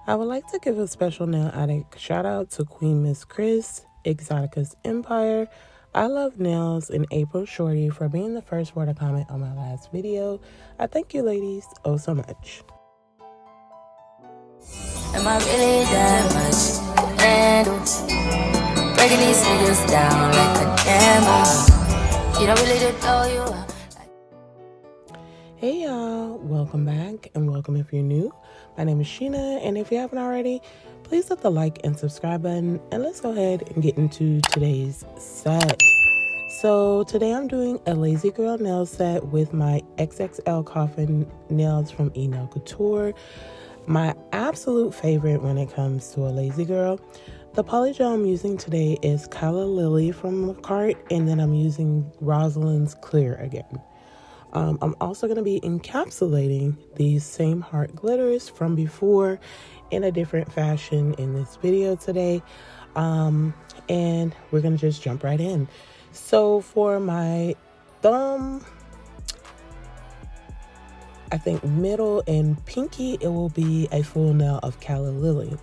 I would like to give a special nail addict shout out to Queen Miss Chris, Exotica's Empire, I Love Nails, and April Shorty for being the first one to comment on my last video. I thank you ladies oh so much. Am I really that much? And breaking these niggas down like a camel. You don't really did know you. Hey y'all, welcome back and welcome if you're new. My name is Sheena, and if you haven't already, please hit the like and subscribe button, and let's go ahead and get into today's set. So today I'm doing a Lazy Girl nail set with my XXL coffin nails from Nail Couture. My absolute favorite when it comes to a Lazy Girl. The polygel I'm using today is Calla Lily from Cart, and then I'm using Rosalind's Clear again. I'm also going to be encapsulating these same heart glitters from before in a different fashion in this video today. And we're going to just jump right in. So for my thumb, I think middle and pinky, it will be a full nail of Calla Lily.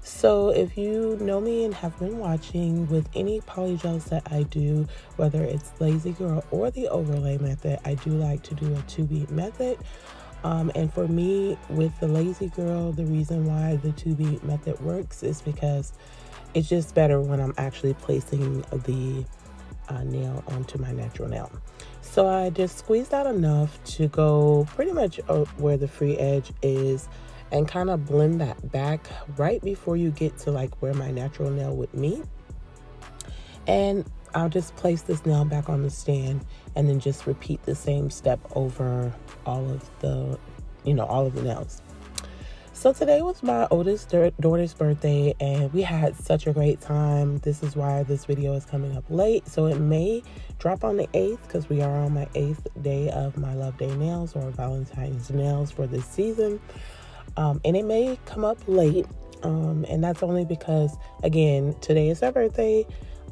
So if you know me and have been watching, with any polygels that I do, whether it's Lazy Girl or the overlay method, I do like to do a 2-beat method. And for me, with the Lazy Girl, the reason why the 2-beat method works is because it's just better when I'm actually placing the nail onto my natural nail. So I just squeezed out enough to go pretty much where the free edge is, and kind of blend that back right before you get to like where my natural nail would meet. And I'll just place this nail back on the stand and then just repeat the same step over all of the nails. So today was my oldest daughter's birthday, and we had such a great time. This is why this video is coming up late. So it may drop on the 8th because we are on my 8th day of my Love Day nails, or Valentine's nails, for this season. And it may come up late, and that's only because, again, today is her birthday.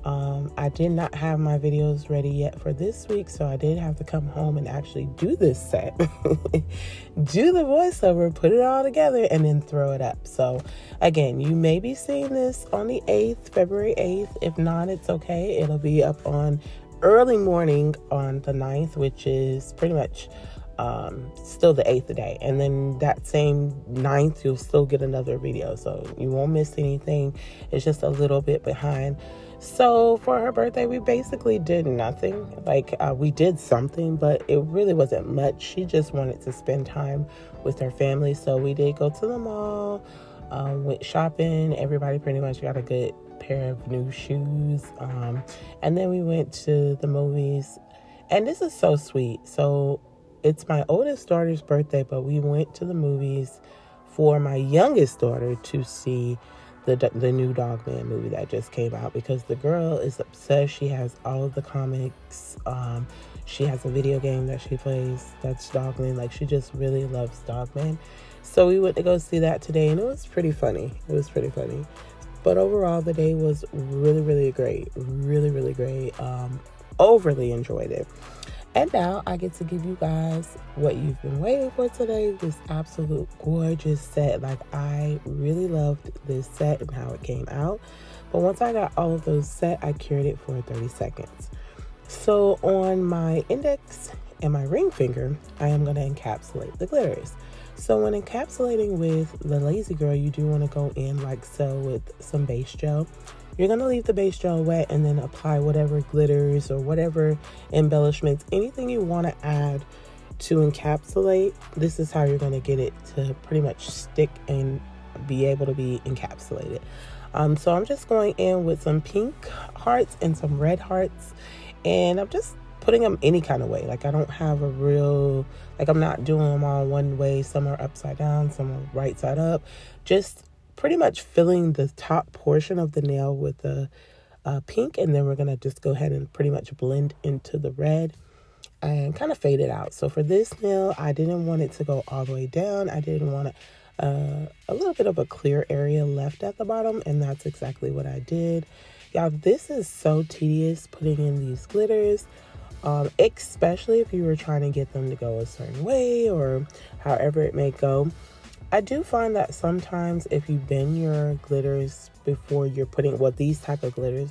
I did not have my videos ready yet for this week, so I did have to come home and actually do this set. Do the voiceover, put it all together, and then throw it up. So, again, you may be seeing this on the 8th, February 8th. If not, it's okay. It'll be up on early morning on the 9th, which is pretty much still the 8th day, and then that same 9th you'll still get another video, so you won't miss anything. It's just a little bit behind. So for her birthday, we basically did nothing. We did something, but it really wasn't much. She just wanted to spend time with her family, so we did go to the mall, went shopping. Everybody pretty much got a good pair of new shoes, and then we went to the movies. And this is so sweet. So it's my oldest daughter's birthday, but we went to the movies for my youngest daughter to see the new Dogman movie that just came out, because the girl is obsessed. She has all of the comics. She has a video game that she plays that's Dogman. Like, she just really loves Dogman. So we went to go see that today, and it was pretty funny. But overall, the day was really, really great. Really, really great. Overly enjoyed it. And now I get to give you guys what you've been waiting for today, this absolute gorgeous set. Like, I really loved this set and how it came out. But once I got all of those set, I cured it for 30 seconds. So on my index and my ring finger, I am going to encapsulate the glitters. So when encapsulating with the Lazy Girl, you do want to go in like so with some base gel. You're going to leave the base gel wet and then apply whatever glitters or whatever embellishments, anything you want to add to encapsulate. This is how you're going to get it to pretty much stick and be able to be encapsulated. So I'm just going in with some pink hearts and some red hearts, and I'm just putting them any kind of way. Like, I don't have a real, like, I'm not doing them all one way. Some are upside down, some are right side up. Just pretty much filling the top portion of the nail with the pink, and then we're going to just go ahead and pretty much blend into the red and kind of fade it out. So for this nail, I didn't want it to go all the way down. I didn't want a little bit of a clear area left at the bottom, and that's exactly what I did. Y'all, this is so tedious putting in these glitters, especially if you were trying to get them to go a certain way or however it may go. I do find that sometimes if you bend your glitters before you're putting, well, these type of glitters,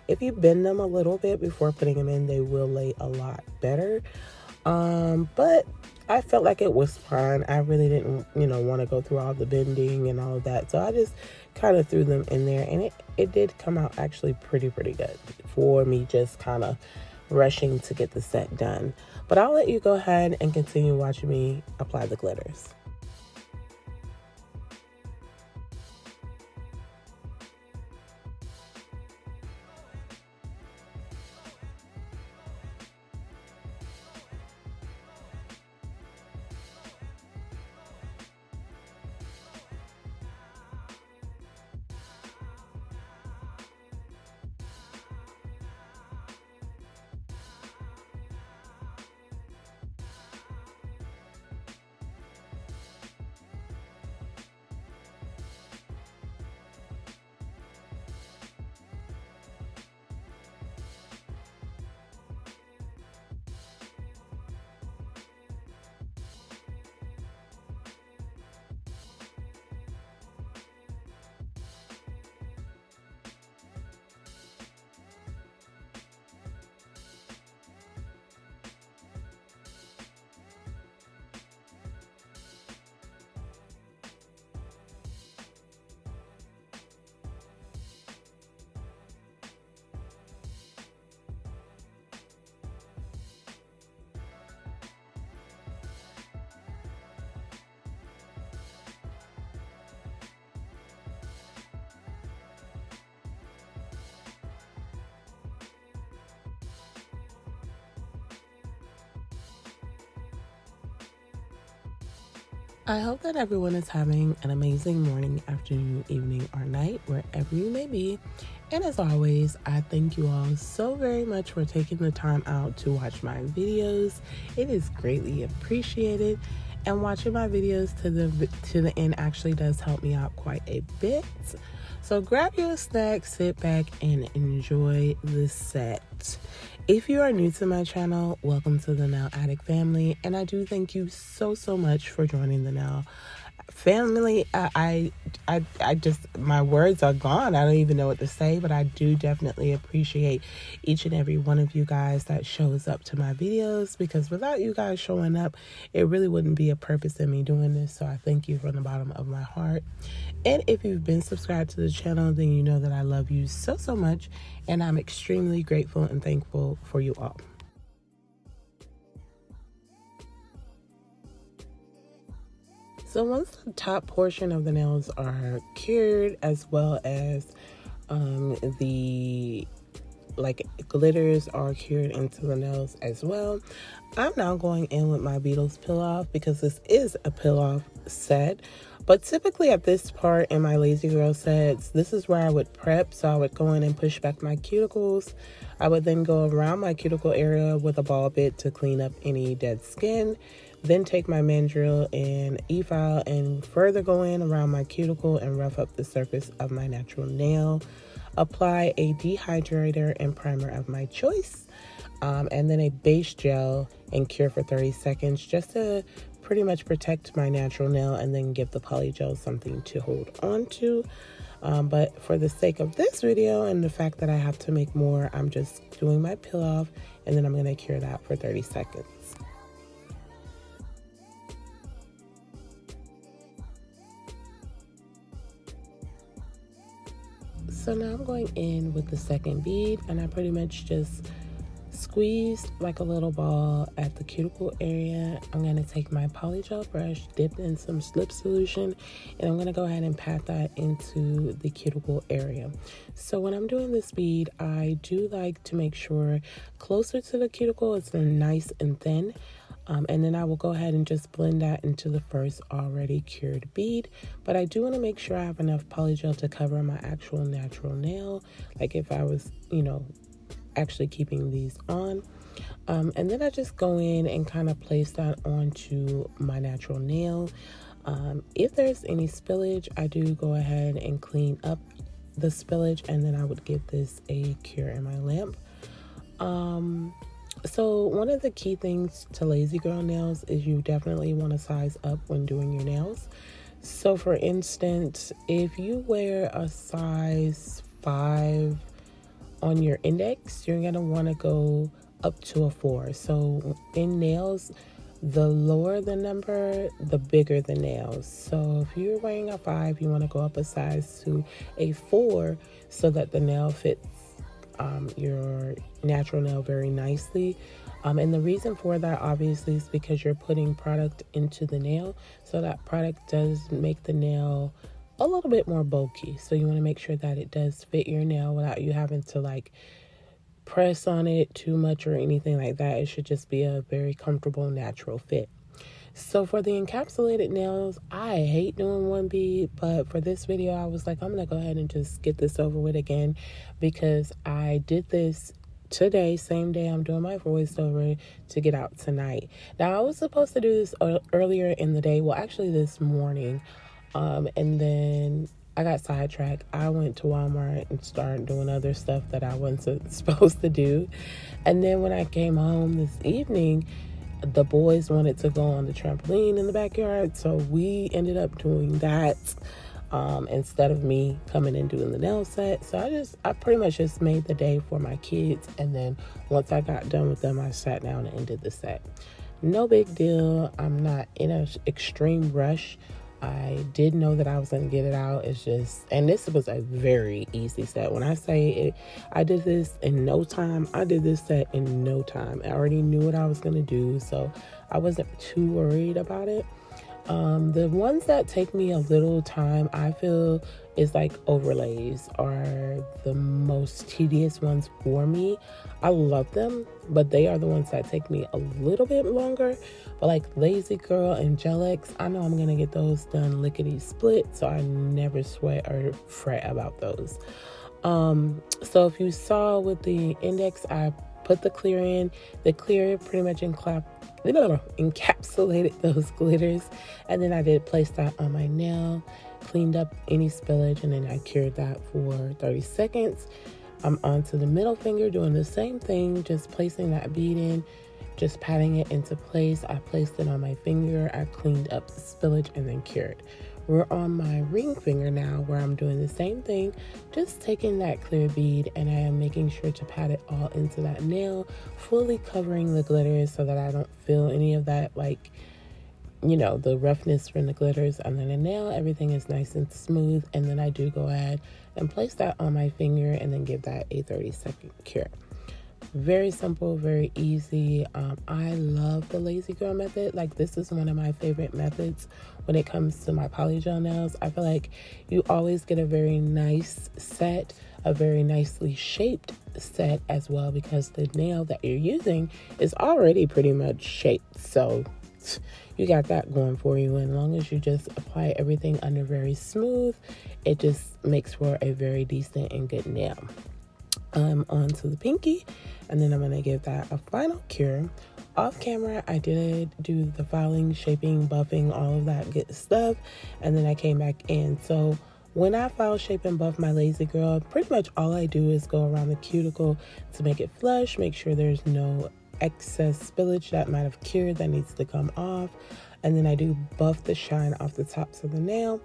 if you bend them a little bit before putting them in, they will lay a lot better. But I felt like it was fine. I really didn't, want to go through all the bending and all of that. So I just kind of threw them in there, and it did come out actually pretty good for me, just kind of rushing to get the set done. But I'll let you go ahead and continue watching me apply the glitters. I hope that everyone is having an amazing morning, afternoon, evening, or night, wherever you may be. And as always, I thank you all so very much for taking the time out to watch my videos. It is greatly appreciated. And watching my videos to the end actually does help me out quite a bit. So grab your snack, sit back, and enjoy the set. If you are new to my channel, welcome to the Nail Addict family, and I do thank you so much for joining the Nail family. I just, my words are gone. I don't even know what to say, but I do definitely appreciate each and every one of you guys that shows up to my videos, because without you guys showing up, it really wouldn't be a purpose in me doing this. So I thank you from the bottom of my heart. And if you've been subscribed to the channel, then you know that I love you so much, and I'm extremely grateful and thankful for you all. So once the top portion of the nails are cured, as well as the glitters are cured into the nails as well, I'm now going in with my Beetles peel off, because this is a peel off set. But typically at this part in my Lazy Girl sets, this is where I would prep. So I would go in and push back my cuticles. I would then go around my cuticle area with a ball bit to clean up any dead skin. Then take my mandrel and e-file and further go in around my cuticle and rough up the surface of my natural nail. Apply a dehydrator and primer of my choice, and then a base gel, and cure for 30 seconds just to pretty much protect my natural nail, and then give the polygel something to hold on to. But for the sake of this video and the fact that I have to make more, I'm just doing my peel off, and then I'm going to cure that for 30 seconds. So now I'm going in with the second bead, and I pretty much just squeeze like a little ball at the cuticle area. I'm going to take my polygel brush, dip in some slip solution, and I'm going to go ahead and pat that into the cuticle area. So when I'm doing this bead, I do like to make sure closer to the cuticle it's nice and thin. And then I will go ahead and just blend that into the first already cured bead. But I do want to make sure I have enough polygel to cover my actual natural nail, like if I was, actually keeping these on. And then I just go in and kind of place that onto my natural nail. If there's any spillage, I do go ahead and clean up the spillage, and then I would give this a cure in my lamp. So one of the key things to Lazy Girl nails is you definitely want to size up when doing your nails. So for instance, if you wear a size 5 on your index, you're going to want to go up to a 4. So in nails, the lower the number, the bigger the nails. So if you're wearing a 5, you want to go up a size to a 4 so that the nail fits your natural nail very nicely. And the reason for that obviously is because you're putting product into the nail. So that product does make the nail a little bit more bulky. So you want to make sure that it does fit your nail without you having to like press on it too much or anything like that. It should just be a very comfortable, natural fit. So for the encapsulated nails, I hate doing 1B, but for this video, I was like, I'm going to go ahead and just get this over with again because I did this today, same day I'm doing my voiceover to get out tonight. Now, I was supposed to do this earlier in the day, well, actually this morning, and then I got sidetracked. I went to Walmart and started doing other stuff that I wasn't supposed to do. And then when I came home this evening, the boys wanted to go on the trampoline in the backyard, so we ended up doing that instead of me coming and doing the nail set. So I pretty much just made the day for my kids, and then once I got done with them, I sat down and did the set. No big deal. I'm not in an extreme rush. I did know that I was going to get it out. It's just, and this was a very easy set. When I say it, I did this in no time. I did this set in no time. I already knew what I was going to do, so I wasn't too worried about it. The ones that take me a little time, I feel, is like overlays are the most tedious ones for me. I love them, but they are the ones that take me a little bit longer. But like Lazy Girl and Gel X, I know I'm gonna get those done lickety split, so I never sweat or fret about those. So if you saw with the index, I put the clear in. The clear pretty much encapsulated those glitters, and then I did place that on my nail, cleaned up any spillage, and then I cured that for 30 seconds. I'm onto the middle finger doing the same thing, just placing that bead in, just patting it into place. I placed it on my finger, I cleaned up the spillage, and then cured. We're on my ring finger now, where I'm doing the same thing, just taking that clear bead and I am making sure to pat it all into that nail, fully covering the glitters so that I don't feel any of that, like, you know, the roughness from the glitters under the nail. Everything is nice and smooth, and then I do go ahead and place that on my finger and then give that a 30-second cure. Very simple, very easy. I love the Lazy Girl method. Like, this is one of my favorite methods when it comes to my polygel nails. I feel like you always get a very nice set, a very nicely shaped set as well, because the nail that you're using is already pretty much shaped. So you got that going for you. And as long as you just apply everything under very smooth, it just makes for a very decent and good nail. Onto the pinky, and then I'm going to give that a final cure. Off camera, I did do the filing, shaping, buffing, all of that good stuff, and then I came back in. So when I file, shape, and buff my Lazy Girl, pretty much all I do is go around the cuticle to make it flush, make sure there's no excess spillage that might have cured that needs to come off, and then I do buff the shine off the tops of the nail.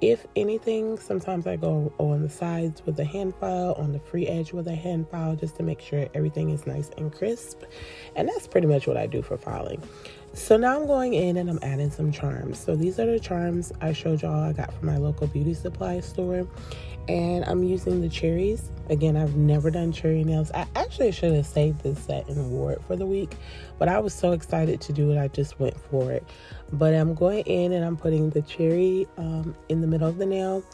If anything, sometimes I go on the sides with a hand file, on the free edge with a hand file, just to make sure everything is nice and crisp. And that's pretty much what I do for filing. So now I'm going in and I'm adding some charms. So these are the charms I showed y'all I got from my local beauty supply store. And I'm using the cherries. Again, I've never done cherry nails. I actually should have saved this set and wore it for the week, but I was so excited to do it, I just went for it. But I'm going in and I'm putting the cherry in the middle of the nail.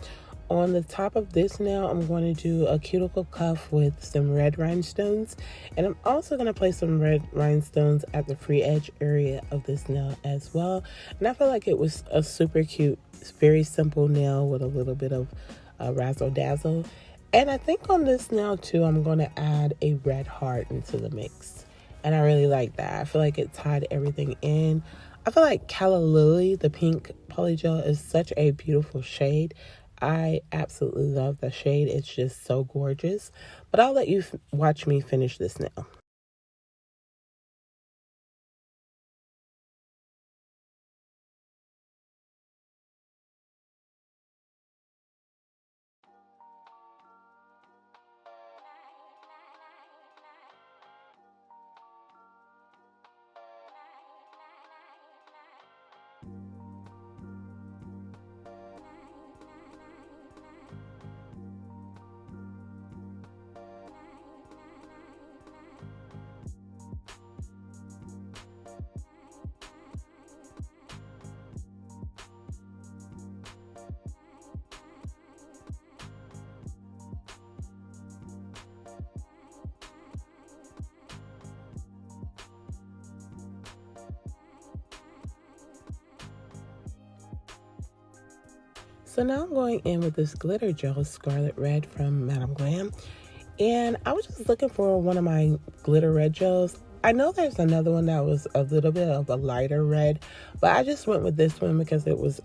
On the top of this nail, I'm going to do a cuticle cuff with some red rhinestones. And I'm also going to place some red rhinestones at the free edge area of this nail as well. And I feel like it was a super cute, very simple nail with a little bit of razzle dazzle. And I think on this nail too, I'm going to add a red heart into the mix. And I really like that. I feel like it tied everything in. I feel like Calla Lily, the pink polygel, is such a beautiful shade. I absolutely love the shade. It's just so gorgeous. But I'll let you watch me finish this nail. So now I'm going in with this glitter gel, Scarlet Red from Madame Glam. And I was just looking for one of my glitter red gels. I know there's another one that was a little bit of a lighter red, but I just went with this one because it was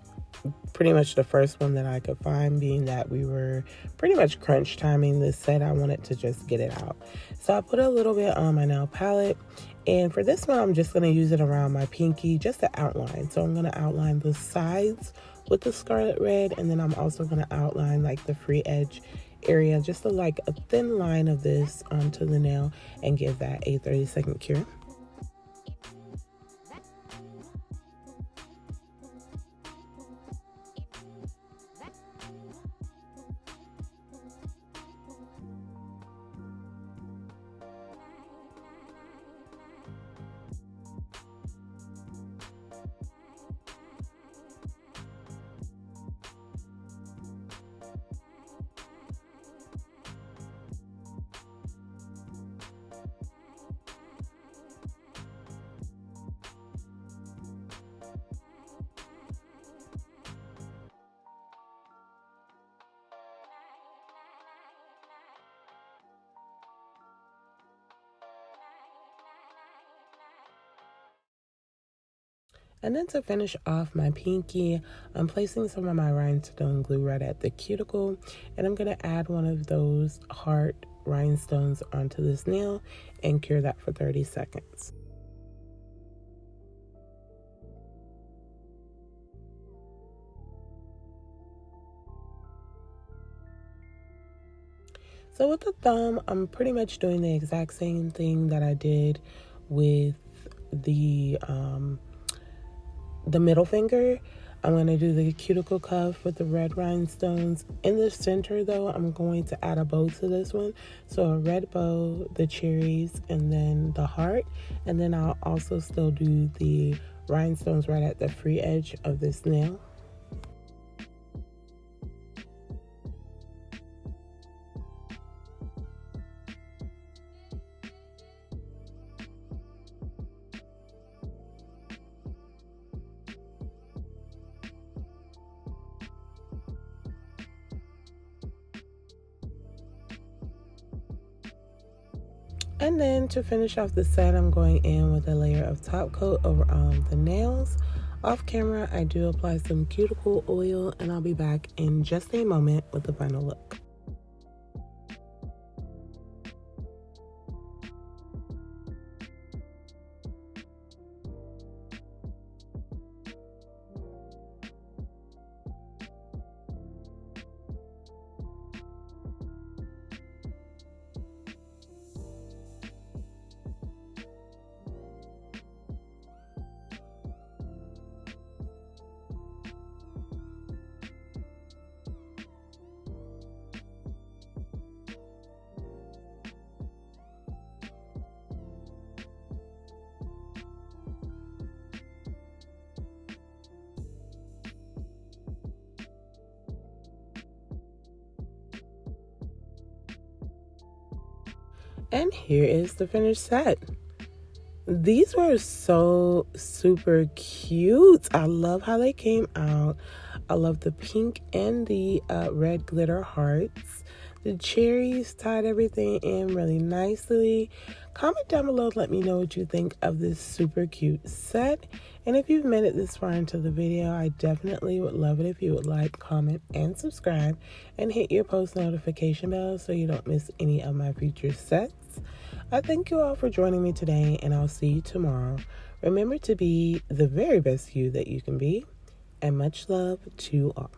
pretty much the first one that I could find, being that we were pretty much crunch timing this set. I wanted to just get it out. So I put a little bit on my nail palette. And for this one, I'm just going to use it around my pinky just to outline. So I'm going to outline the sides with the Scarlet Red. And then I'm also going to outline like the free edge area, just to like a thin line of this onto the nail and give that a 30-second cure. And then to finish off my pinky, I'm placing some of my rhinestone glue right at the cuticle, and I'm going to add one of those heart rhinestones onto this nail and cure that for 30 seconds. So with the thumb, I'm pretty much doing the exact same thing that I did with the middle finger. I'm going to do the cuticle cuff with the red rhinestones. In the center though, I'm going to add a bow to this one. So a red bow, the cherries, and then the heart. And then I'll also still do the rhinestones right at the free edge of this nail. And then to finish off the set, I'm going in with a layer of top coat over the nails. Off camera, I do apply some cuticle oil, and I'll be back in just a moment with the final look. And here is the finished set. These were so super cute. I love how they came out. I love the pink and the red glitter hearts. The cherries tied everything in really nicely. Comment down below, let me know what you think of this super cute set. And if you've made it this far into the video, I definitely would love it if you would like, comment, and subscribe. And hit your post notification bell so you don't miss any of my future sets. I thank you all for joining me today, and I'll see you tomorrow. Remember to be the very best you that you can be, and much love to all.